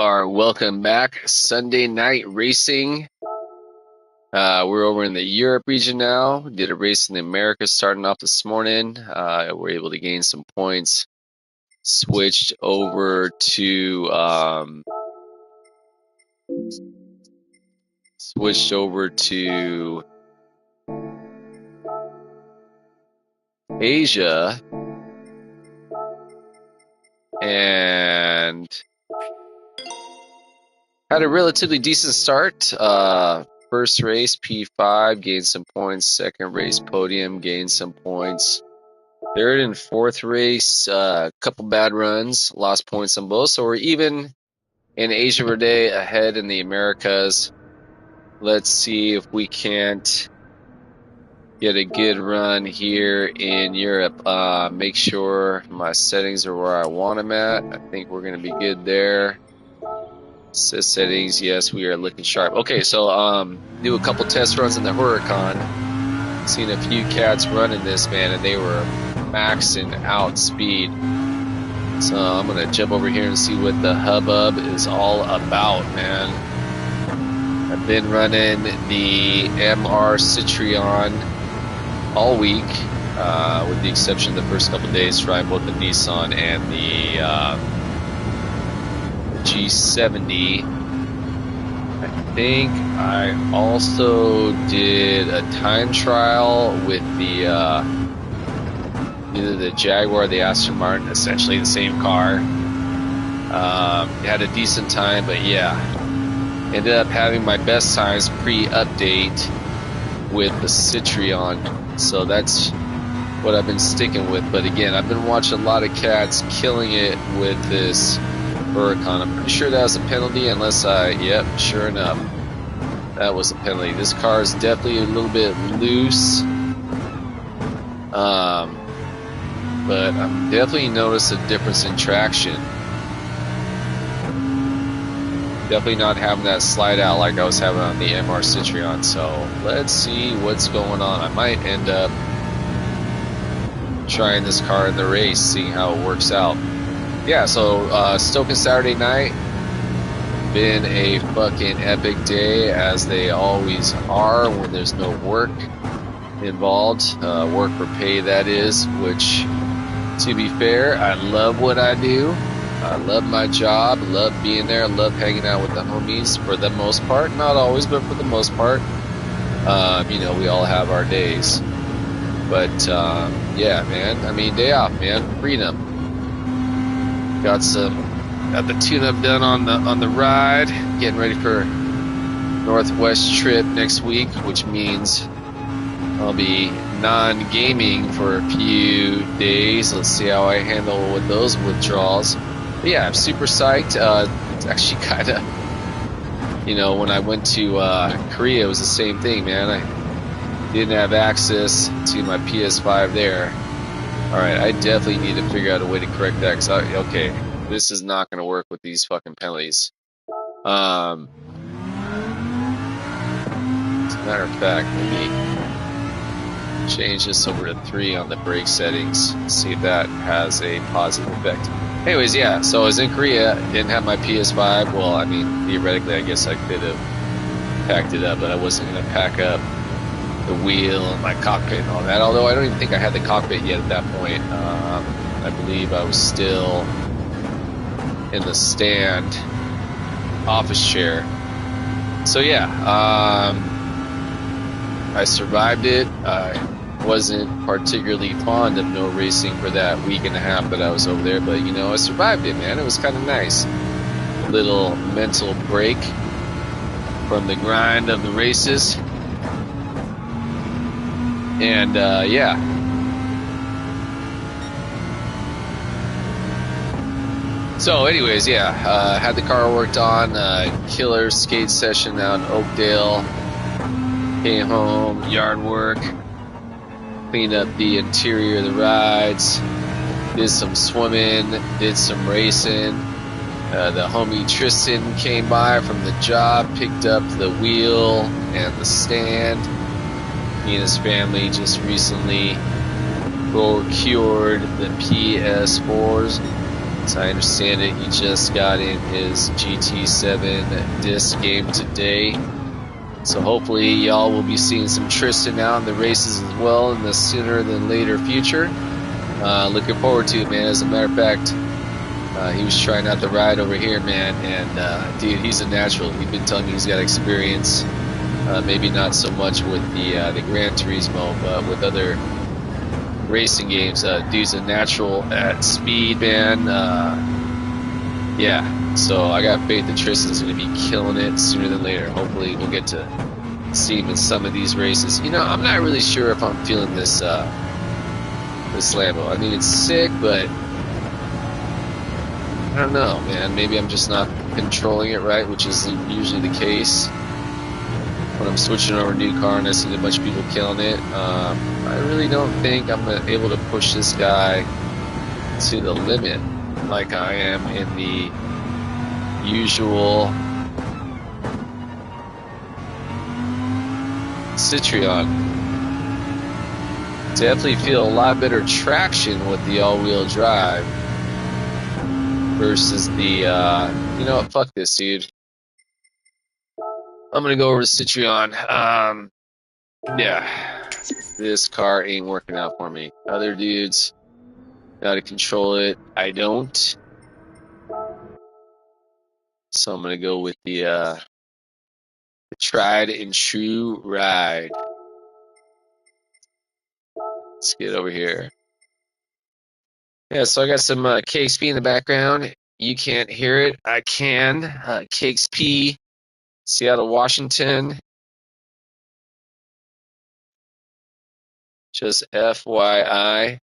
are welcome back. Sunday night racing. We're over in the Europe region now. Did a race in the Americas starting off this morning. We're able to gain some points. Switched over to Asia and had a relatively decent start. First race, P5, gained some points. Second race, podium, gained some points. Third and fourth race, a couple bad runs, lost points on both. So we're even in Asia Verde, ahead in the Americas. Let's see if we can't get a good run here in Europe. Make sure my settings are where I want them at. I think we're going to be good there. Says settings, yes, we are looking sharp. Okay, so do a couple test runs in the Huracan. Seen a few cats running this, man, and they were maxing out speed. So I'm going to jump over here and see what the hubbub is all about, man. I've been running the MR Citroen all week, with the exception of the first couple of days, trying both the Nissan and the G70. I think I also did a time trial with the either the Jaguar or the Aston Martin, essentially the same car. Had a decent time, but yeah, ended up having my best times pre-update with the Citroen, so that's what I've been sticking with. But again, I've been watching a lot of cats killing it with this Huracan. I'm pretty sure that was a penalty, unless yep, sure enough, that was a penalty. This car is definitely a little bit loose, but I'm definitely noticed a difference in traction. Definitely not having that slide out like I was having on the MR Citroen. So let's see what's going on. I might end up trying this car in the race, seeing how it works out. Yeah, so Stoken Saturday night, been a fucking epic day, as they always are when there's no work involved. Work for pay, that is, which, to be fair, I love what I do. I love my job, love being there, love hanging out with the homies for the most part. Not always, but for the most part. You know, we all have our days. But, yeah, man, I mean, day off, man, freedom. Got the tune-up done on the ride. Getting ready for Northwest trip next week, which means I'll be non-gaming for a few days. Let's see how I handle with those withdrawals. But yeah, I'm super psyched. It's actually kind of, you know, when I went to Korea, it was the same thing, man. I didn't have access to my PS5 there. Alright, I definitely need to figure out a way to correct that, because okay, this is not going to work with these fucking penalties. As a matter of fact, let me change this over to 3 on the brake settings, see if that has a positive effect. Anyways, yeah, so I was in Korea, didn't have my PS5. Well, I mean, theoretically, I guess I could have packed it up, but I wasn't going to pack up the wheel and my cockpit and all that, although I don't even think I had the cockpit yet at that point. I believe I was still in the stand office chair. So yeah, I survived it. I wasn't particularly fond of no racing for that week and a half that I was over there, but you know, I survived it, man. It was kind of nice. A little mental break from the grind of the races. And yeah, so anyways, yeah, had the car worked on, killer skate session out in Oakdale. Came home, yard work, cleaned up the interior of the rides, did some swimming, did some racing. The homie Tristan came by from the job, picked up the wheel and the stand. He and his family just recently procured the PS4s As I understand it, he just got in his GT7 disc game today. So hopefully y'all will be seeing some Tristan out in the races as well in the sooner than later future. Looking forward to it, man. As a matter of fact, he was trying out the ride over here, man, and dude, he's a natural. He's been telling me he's got experience, maybe not so much with the Gran Turismo, but with other racing games. Dude's a natural at speed, man. Yeah, so I got faith that Tristan's going to be killing it sooner than later. Hopefully we'll get to see him in some of these races. You know, I'm not really sure if I'm feeling this this Lambo. I mean, it's sick, but I don't know, man. Maybe I'm just not controlling it right, which is usually the case when I'm switching over a new car and I see a bunch of people killing it. I really don't think I'm able to push this guy to the limit like I am in the usual Citroen. Definitely feel a lot better traction with the all-wheel drive versus the, you know what, fuck this, dude. I'm gonna go over to Citroen. Yeah, this car ain't working out for me. Other dudes know how to control it. I don't. So I'm gonna go with the tried and true ride. Let's get over here. Yeah, so I got some KXP in the background. You can't hear it. I can. KXP, Seattle, Washington. Just FYI.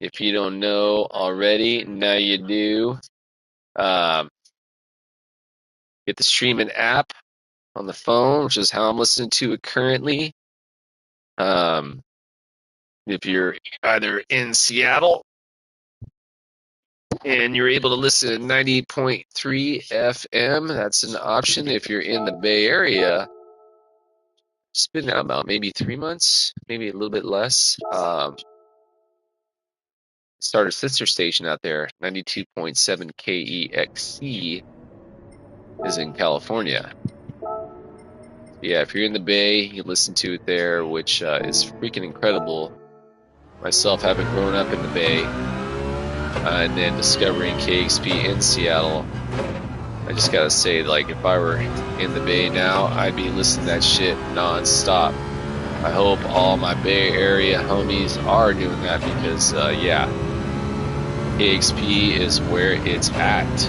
If you don't know already, now you do. Get the streaming app on the phone, which is how I'm listening to it currently. If you're either in Seattle and you're able to listen at 90.3 FM, that's an option. If you're in the Bay Area, it's been now about maybe 3 months, maybe a little bit less. Start a sister station out there, 92.7 KEXC is in California. Yeah, if you're in the Bay, you listen to it there, which is freaking incredible. Myself having grown up in the Bay and then discovering KXP in Seattle, I just gotta say, like, if I were in the Bay now, I'd be listening to that shit non-stop. I hope all my Bay Area homies are doing that because, yeah, KXP is where it's at.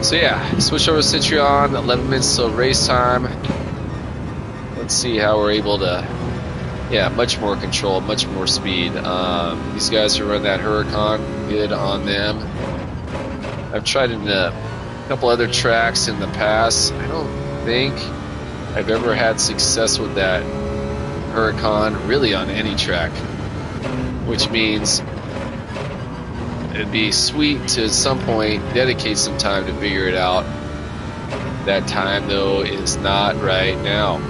So yeah, switch over to Citroen, 11 minutes till race time. Let's see how we're able to, yeah, much more control, much more speed. These guys who run that Huracan, good on them. I've tried in a couple other tracks in the past. I don't think I've ever had success with that Huracan really on any track, which means it'd be sweet to at some point dedicate some time to figure it out. That time though is not right now.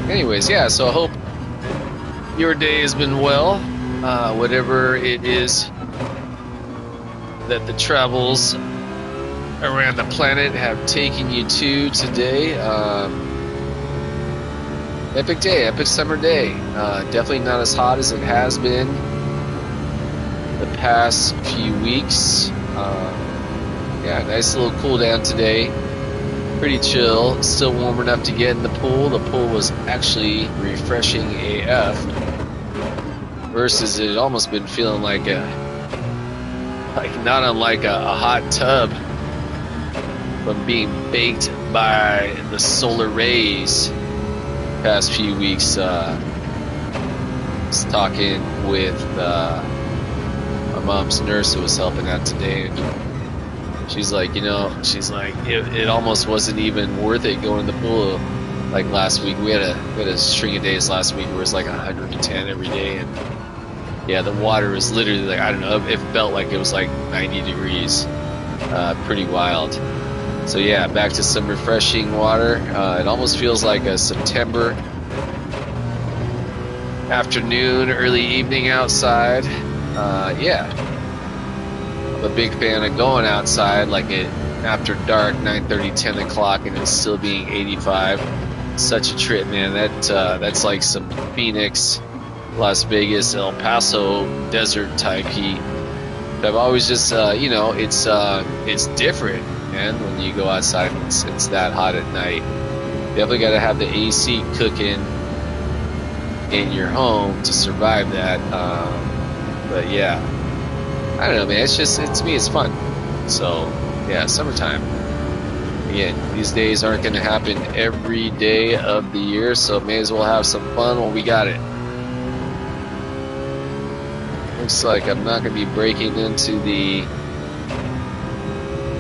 Anyways, yeah, so I hope your day has been well, whatever it is that the travels around the planet have taken you to today. Epic day, epic summer day. Definitely not as hot as it has been the past few weeks. Yeah, nice little cool down today. Pretty chill. Still warm enough to get in the pool. The pool was actually refreshing AF. Versus it had almost been feeling like not unlike a hot tub from being baked by the solar rays. Past few weeks, was talking with my mom's nurse who was helping out today. She's like, you know, it almost wasn't even worth it going to the pool. Like last week, we had a string of days last week where it was like 110 every day, and yeah, the water was literally like, I don't know, it felt like it was like 90 degrees. Pretty wild. So yeah, back to some refreshing water. It almost feels like a September afternoon, early evening outside. Yeah, I'm a big fan of going outside like it after dark, 9:30, 10 o'clock, and it's still being 85. Such a trip, man. That's like some Phoenix, Las Vegas, El Paso desert type heat. But I've always just, it's different, man. When you go outside, and it's that hot at night. Definitely got to have the AC cooking in your home to survive that. But yeah, I don't know, man. To me, it's fun. So yeah, summertime. Again, these days aren't going to happen every day of the year, so may as well have some fun while we got it. Looks like I'm not going to be breaking into the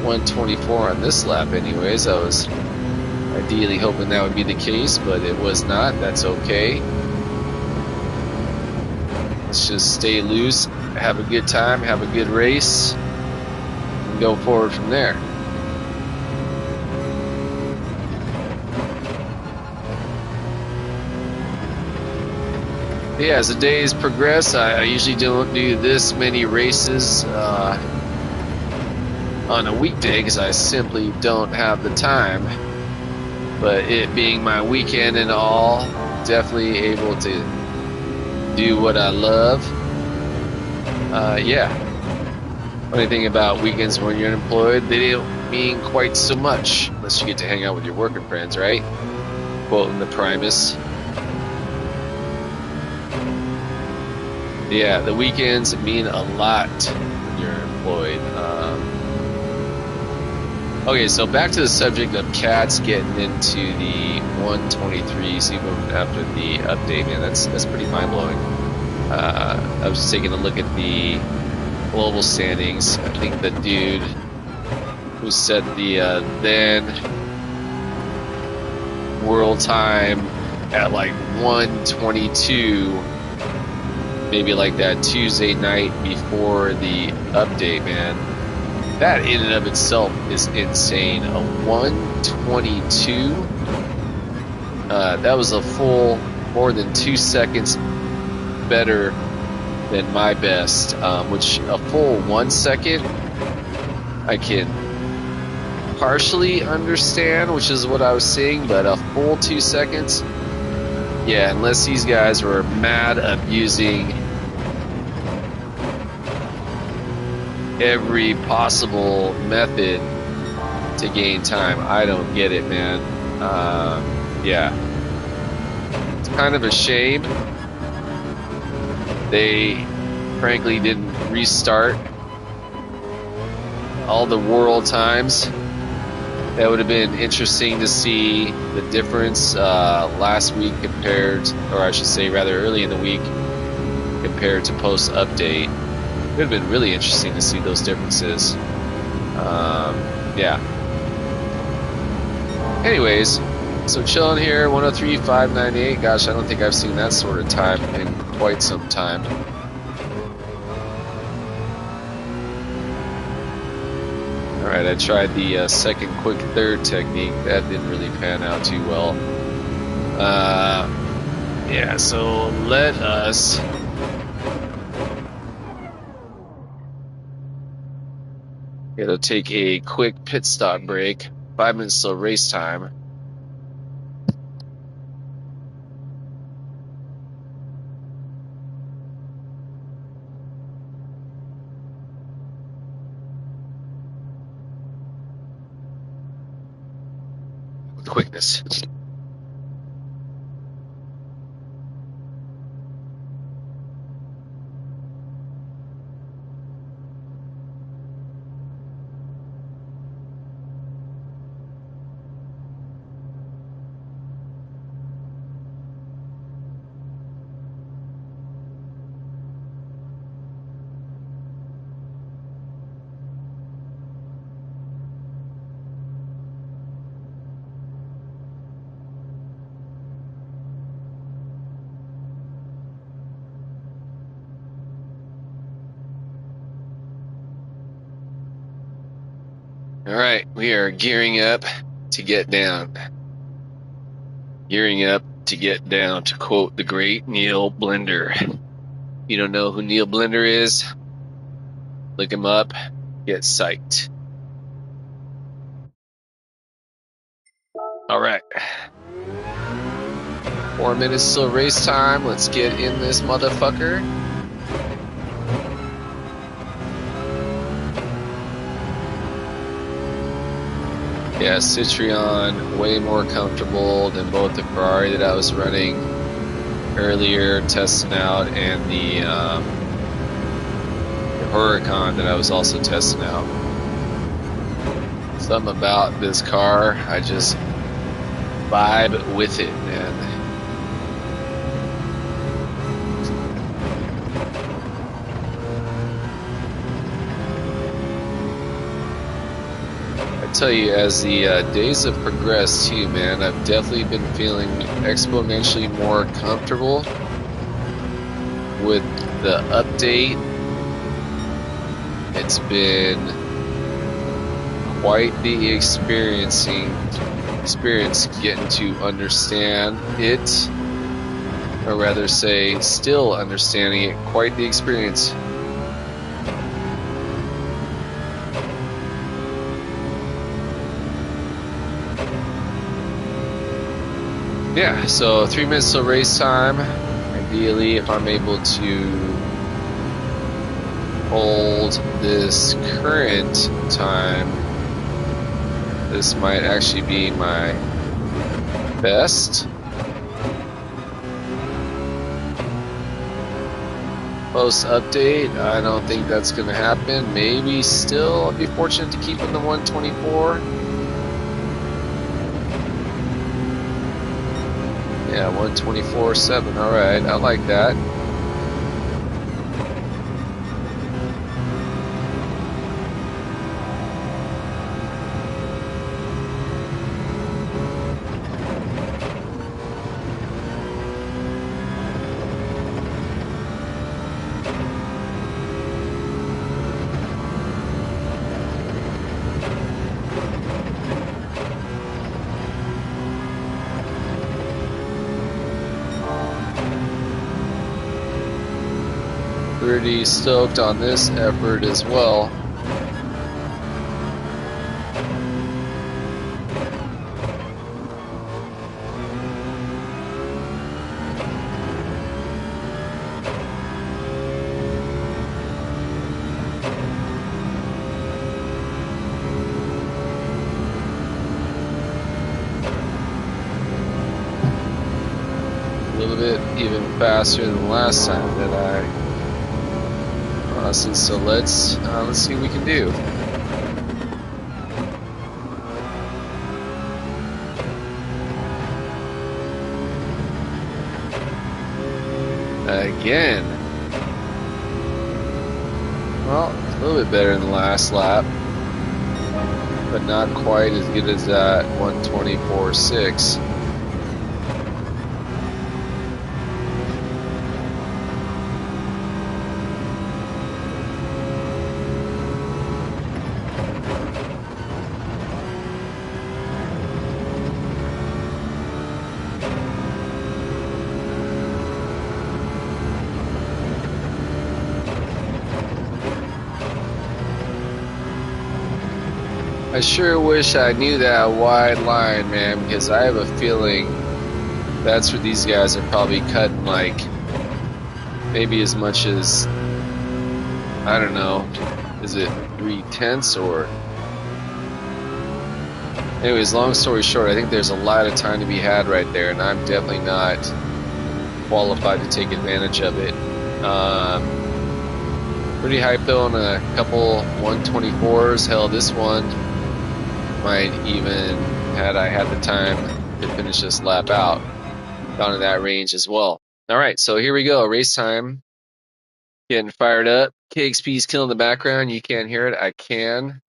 124 on this lap anyways. I was ideally hoping that would be the case, but it was not. That's okay. Let's just stay loose, have a good time, have a good race, and go forward from there. Yeah, as the days progress, I usually don't do this many races on a weekday because I simply don't have the time. But it being my weekend and all, definitely able to do what I love. Yeah. Funny thing about weekends when you're unemployed, they don't mean quite so much unless you get to hang out with your working friends, right? Quoting the Primus. Yeah, the weekends mean a lot when you're employed. Okay, so back to the subject of cats getting into the 123 even after the update, man. That's pretty mind-blowing. I was just taking a look at the global standings. I think the dude who set the then world time at like 122, maybe like that Tuesday night before the update, man. That in and of itself is insane. A 122. That was a full more than 2 seconds better than my best, which a full 1 second I can partially understand, which is what I was saying, but a full 2 seconds, yeah, unless these guys were mad abusing every possible method to gain time. I don't get it, man. Yeah, it's kind of a shame they frankly didn't restart all the world times. That would have been interesting to see the difference last week compared, or I should say rather early in the week compared to post update. It would have been really interesting to see those differences. Yeah. Anyways, so chilling here, 103.598. Gosh, I don't think I've seen that sort of time in quite some time. Alright, I tried the second quick third technique. That didn't really pan out too well. Yeah, so let us it'll take a quick pit stop break. 5 minutes till race time. With quickness. All right, we are gearing up to get down. Gearing up to get down, to quote the great Neil Blender. You don't know who Neil Blender is? Look him up. Get psyched. All right. 4 minutes till race time. Let's get in this motherfucker. Yeah, Citroen, way more comfortable than both the Ferrari that I was running earlier, testing out, and the Huracan that I was also testing out. Something about this car, I just vibe with it, man. I tell you, as the days have progressed too, man, I've definitely been feeling exponentially more comfortable with the update. It's been quite the experience getting to understand it, or rather say still understanding it. Quite the experience. Yeah, so 3 minutes till race time. Ideally, if I'm able to hold this current time, this might actually be my best. Post update, I don't think that's going to happen. Maybe still, I'll be fortunate to keep in the 124. Yeah, 124.7. All right, I like that. Pretty stoked on this effort as well. A little bit even faster than last time that I so let's see what we can do. Again. Well, it's a little bit better than the last lap, but not quite as good as that 124.6. I sure wish I knew that wide line, man, because I have a feeling that's where these guys are probably cutting, like, maybe as much as, I don't know, is it 3/10 or... Anyways, long story short, I think there's a lot of time to be had right there, and I'm definitely not qualified to take advantage of it. Pretty hyped though on a couple 124s. Hell, this one might even, had I had the time to finish this lap out, down to that range as well. All right, so here we go. Race time. Getting fired up. KXP's killing the background. You can't hear it. I can.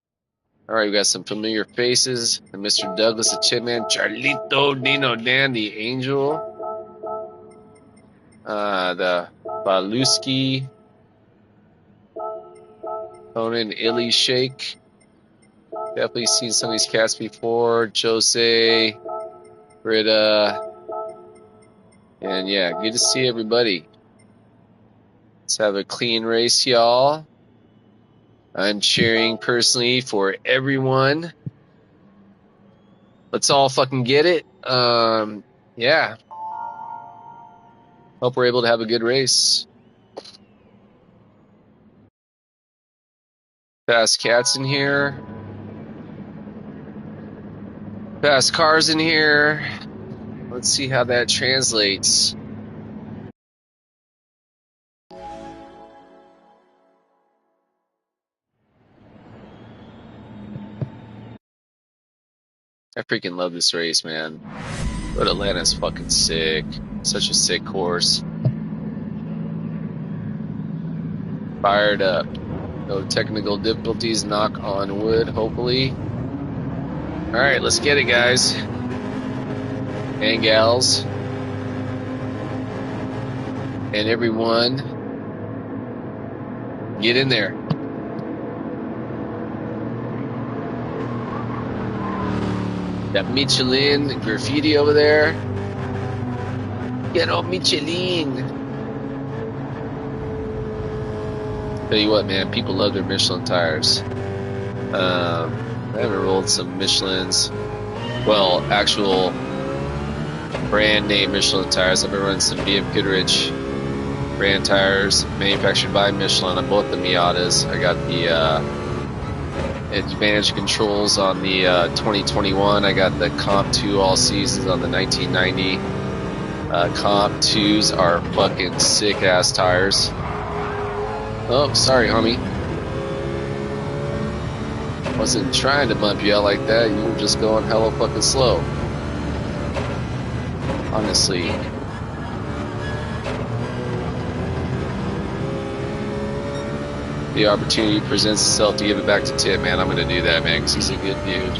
All right, we got some familiar faces. And Mr. Douglas the Chipman, Charlito, Nino Dan the Angel, the Baluski, Conan Illy Shake. Definitely seen some of these cats before. Jose, Britta, and yeah, good to see everybody. Let's have a clean race, y'all. I'm cheering personally for everyone. Let's all fucking get it. Yeah. Hope we're able to have a good race. Fast cats in here. Fast cars in here. Let's see how that translates. I freaking love this race, man. But Atlanta's fucking sick. Such a sick course. Fired up. No technical difficulties, knock on wood, hopefully. Alright, let's get it, guys. And gals. And everyone. Get in there. That Michelin graffiti over there. Get on Michelin. Tell you what, man, people love their Michelin tires. I haven't rolled some Michelins. Well, actual brand name Michelin tires. I've been running some BM Goodrich brand tires manufactured by Michelin on both the Miatas. I got the Advantage controls on the 2021. I got the Comp 2 all seasons on the 1990. Comp 2s are fucking sick ass tires. Oh, sorry, homie. Wasn't trying to bump you out like that. You were just going hella fucking slow. Honestly. The opportunity presents itself to give it back to Tip, man. I'm gonna do that, man, because he's a good dude.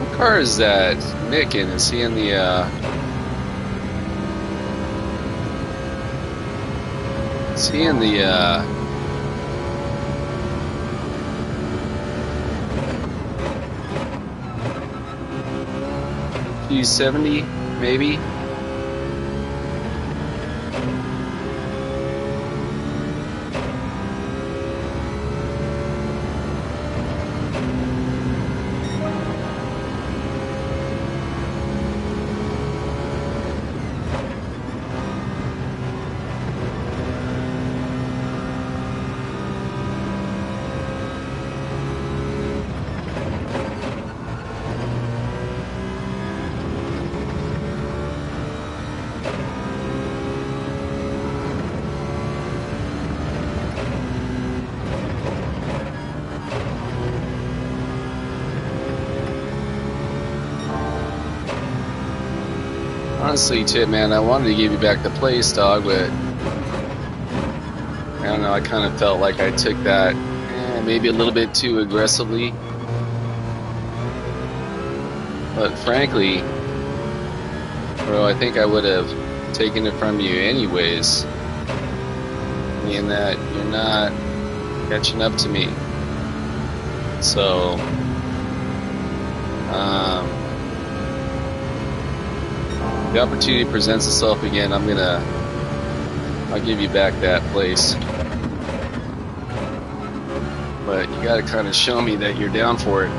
What car is that? Nick in? Is he in the Is he in the P70 maybe? Honestly, Tip, man, I wanted to give you back the place, dog, but I don't know, I kind of felt like I took that maybe a little bit too aggressively. But frankly, bro, I think I would have taken it from you anyways. Meaning that you're not catching up to me. So, the opportunity presents itself again. I'll give you back that place. But you gotta kind of show me that you're down for it.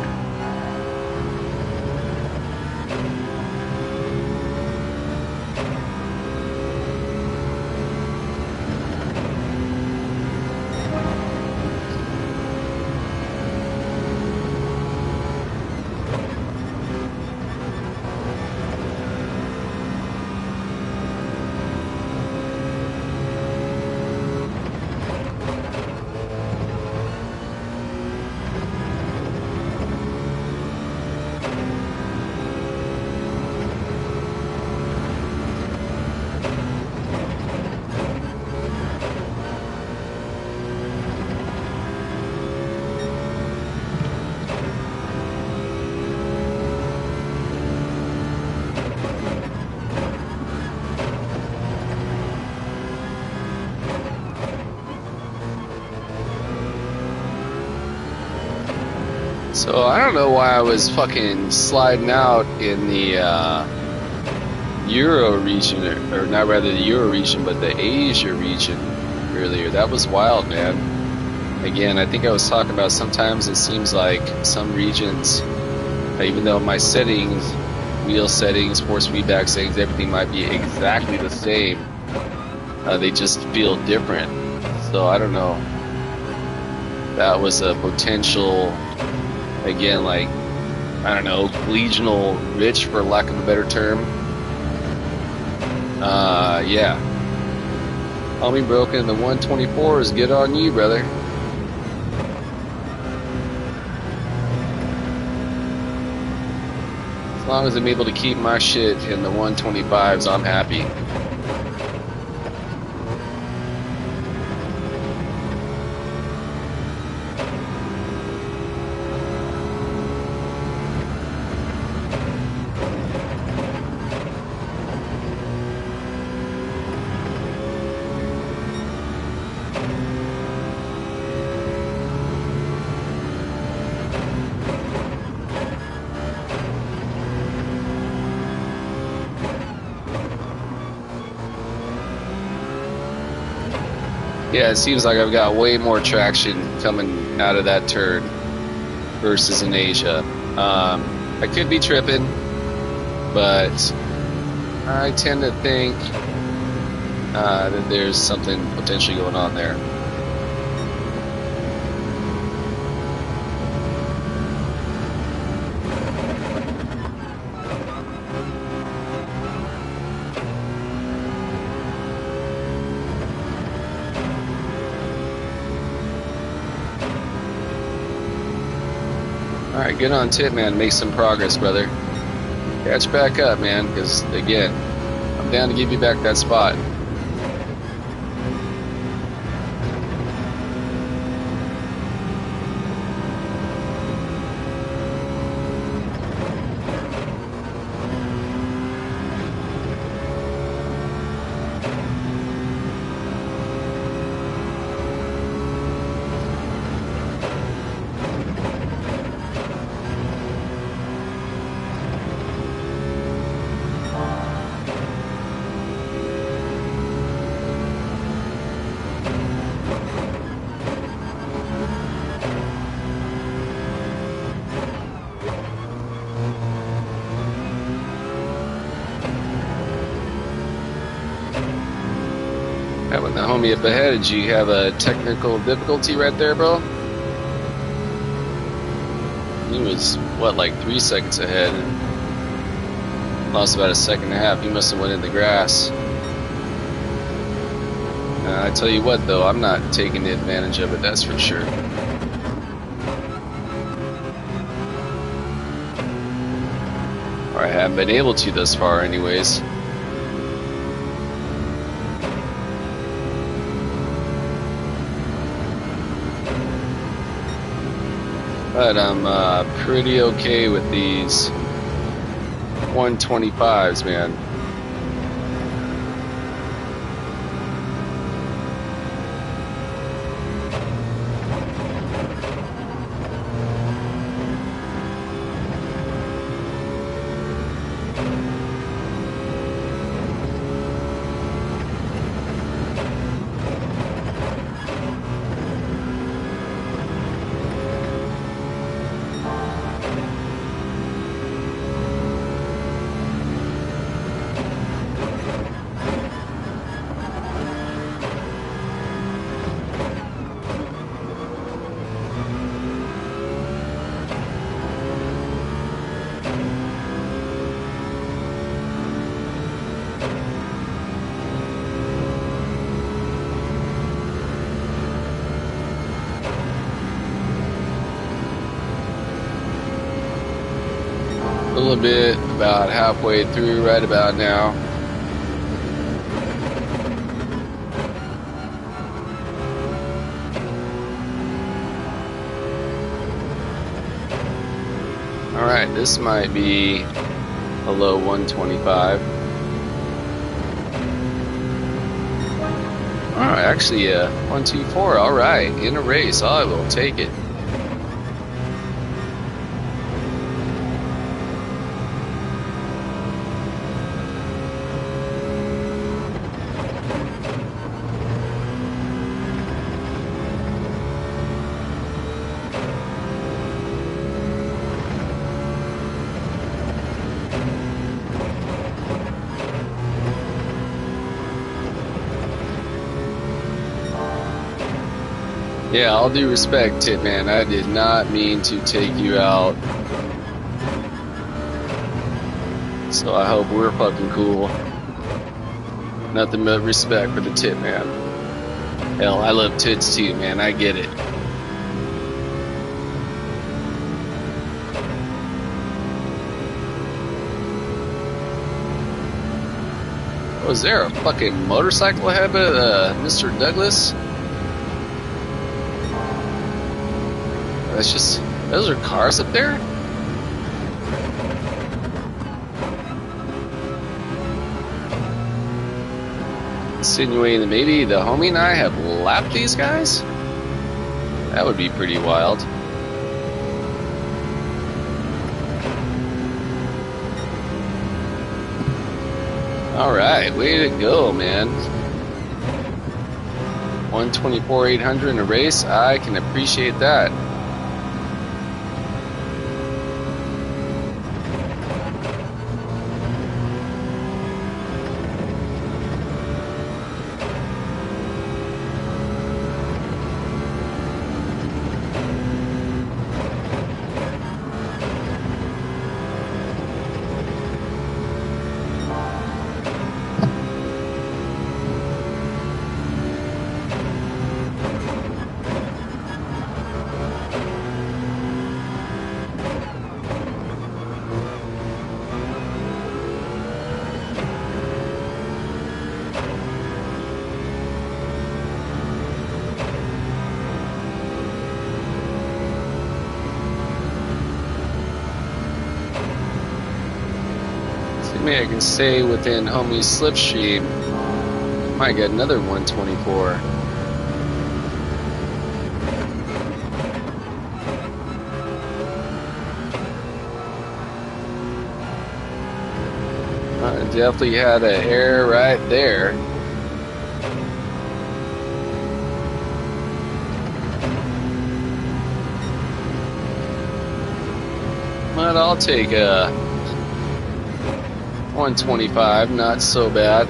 So I don't know why I was fucking sliding out in the Euro region, or not rather the Euro region, but the Asia region earlier. That was wild, man. Again, I think I was talking about sometimes it seems like some regions, even though my settings, wheel settings, force feedback settings, everything might be exactly the same, they just feel different. So I don't know. That was a potential, again, like, I don't know, regional rich, for lack of a better term. Yeah. Homie broken in the 124 is good on you, brother. As long as I'm able to keep my shit in the 125s, I'm happy. Yeah, it seems like I've got way more traction coming out of that turn versus in Asia. I could be tripping, but I tend to think that there's something potentially going on there. Alright, get on tip, man. Make some progress, brother. Catch back up, man, because, again, I'm down to give you back that spot. Having the homie up ahead, did you have a technical difficulty right there, bro? He was, what, like 3 seconds ahead and lost about a second and a half. He must have went in the grass. I tell you what, though, I'm not taking advantage of it, that's for sure. Or I haven't been able to thus far, anyways. but I'm pretty okay with these 125s, man. A little bit, about halfway through right about now. Alright, this might be a low 125. Alright, actually 124, alright, in a race, I will take it. Yeah, all due respect, Titman, I did not mean to take you out. So I hope we're fucking cool. Nothing but respect for the Titman. Hell, I love tits too, man, I get it. Was there a fucking motorcycle ahead of Mr. Douglas? That's just, those are cars up there? Insinuating that maybe the homie and I have lapped these guys? That would be pretty wild. Alright, way to go, man. 124 800 in a race, I can appreciate that. Maybe I can stay within homie's slipstream. Might get another 124. Definitely had an error right there. But I'll take a 125, not so bad.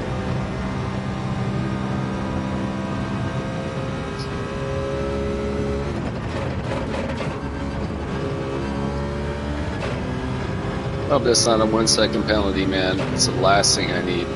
Hope that's not a 1 second penalty, man. It's the last thing I need.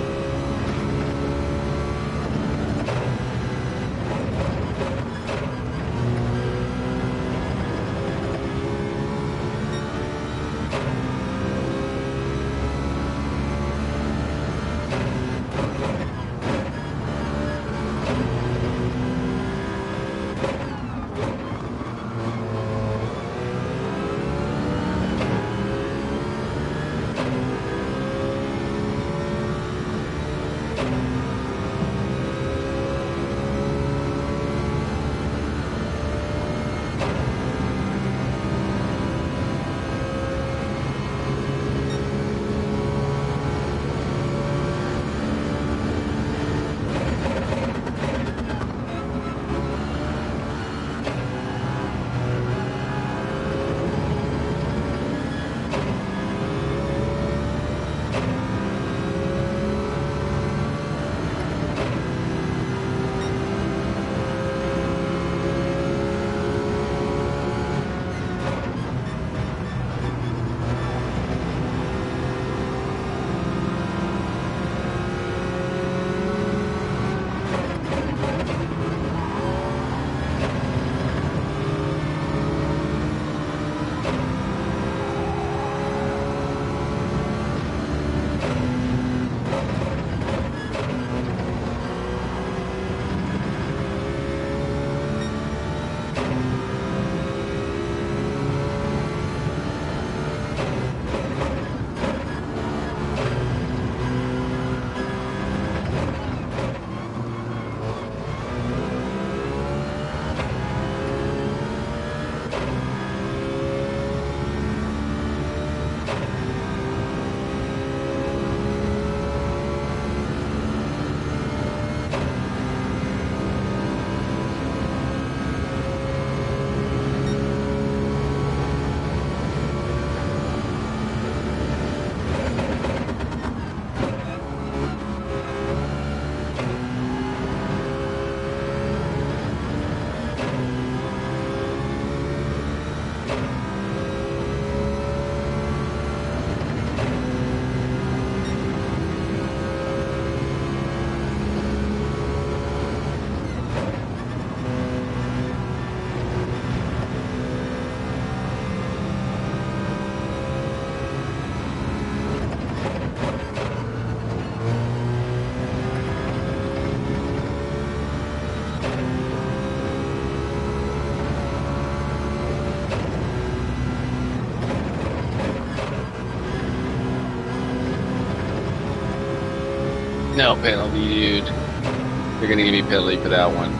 No penalty, dude. You're gonna give me penalty for that one.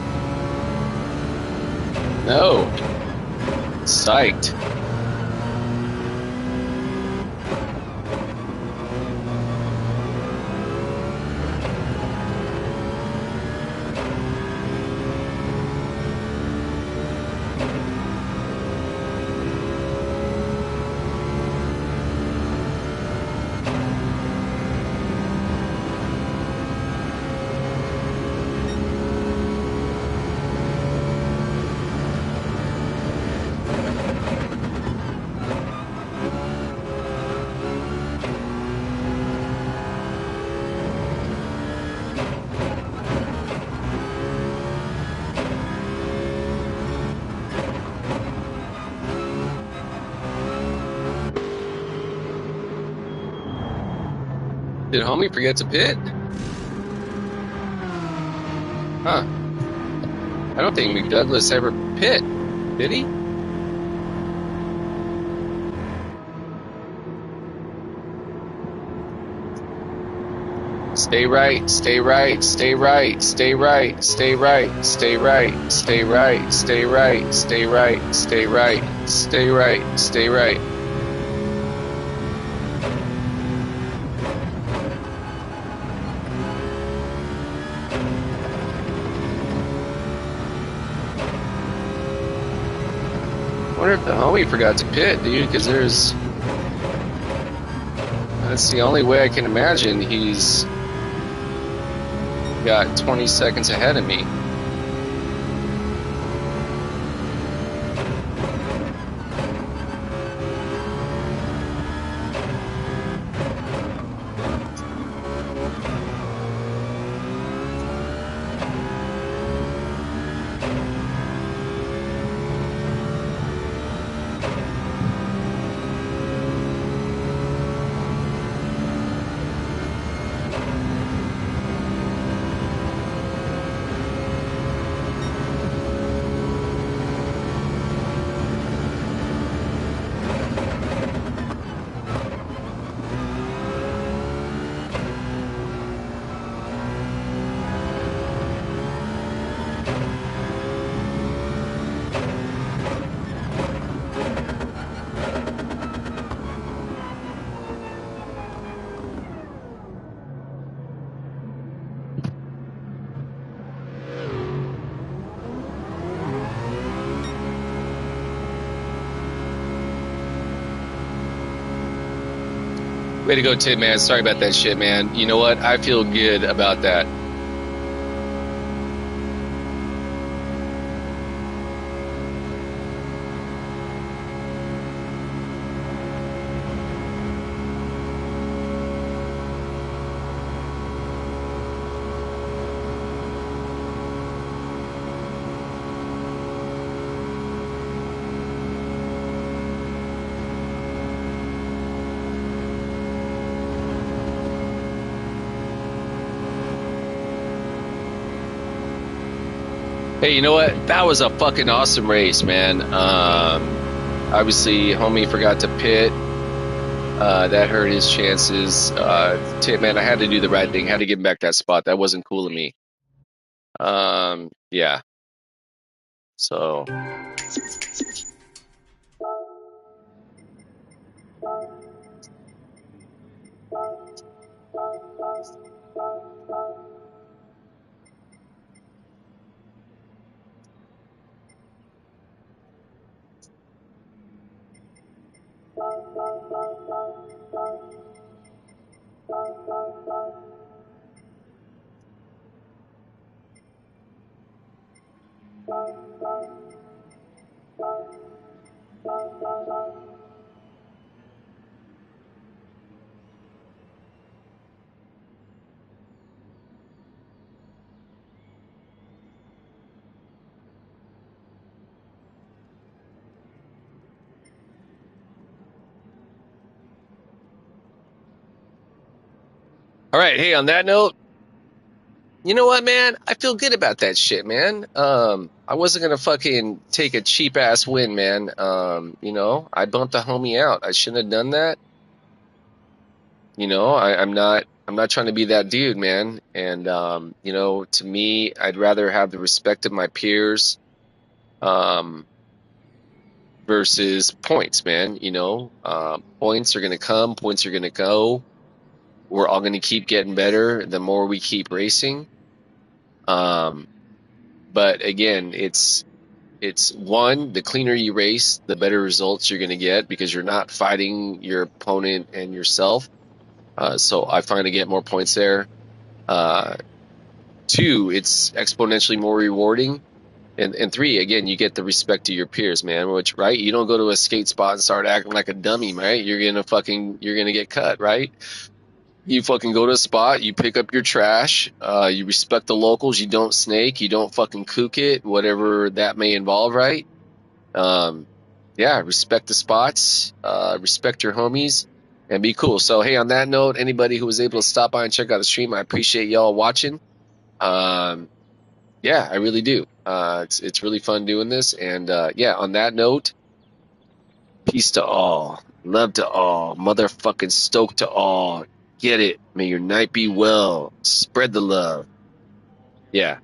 No. Psyched. Did homie forget to pit? Huh. I don't think McDouglas ever pit, did he? Stay right, stay right, stay right, stay right, stay right, stay right, stay right, stay right, stay right, stay right, stay right, stay right. I wonder if the homie forgot to pit, dude, because that's the only way I can imagine he's got 20 seconds ahead of me. Way to go, Tim, man. Sorry about that shit, man. You know what? I feel good about that. Hey, you know what? That was a fucking awesome race, man. Obviously, homie forgot to pit. That hurt his chances. Tim, man, I had to do the right thing. Had to give him back that spot. That wasn't cool of me. Yeah. So. All right. Hey, on that note, you know what, man? I feel good about that shit, man. I wasn't gonna fucking take a cheap ass win, man. I bumped the homie out. I shouldn't have done that. I'm not I'm not trying to be that dude, man. And you know, to me, I'd rather have the respect of my peers um, versus points, man. You know, points are gonna come, points are gonna go. We're all gonna keep getting better the more we keep racing. Um, but again, it's one, the cleaner you race, the better results you're gonna get because you're not fighting your opponent and yourself. So I find to get more points there. Uh, two, it's exponentially more rewarding. And three, again, you get the respect of your peers, man, which, right? You don't go to a skate spot and start acting like a dummy, right? You're gonna get cut, right? You fucking go to a spot, you pick up your trash, you respect the locals, you don't snake, you don't fucking kook it, whatever that may involve, right? Um, yeah, respect the spots, respect your homies, and be cool. So, hey, on that note, anybody who was able to stop by and check out the stream, I appreciate y'all watching. Um, yeah, I really do. It's really fun doing this, and yeah. On that note, peace to all, love to all, motherfucking stoke to all. Get it? May your night be well. Spread the love. Yeah.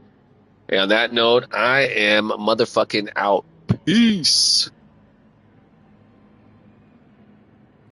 And on that note, I am motherfucking out. Peace.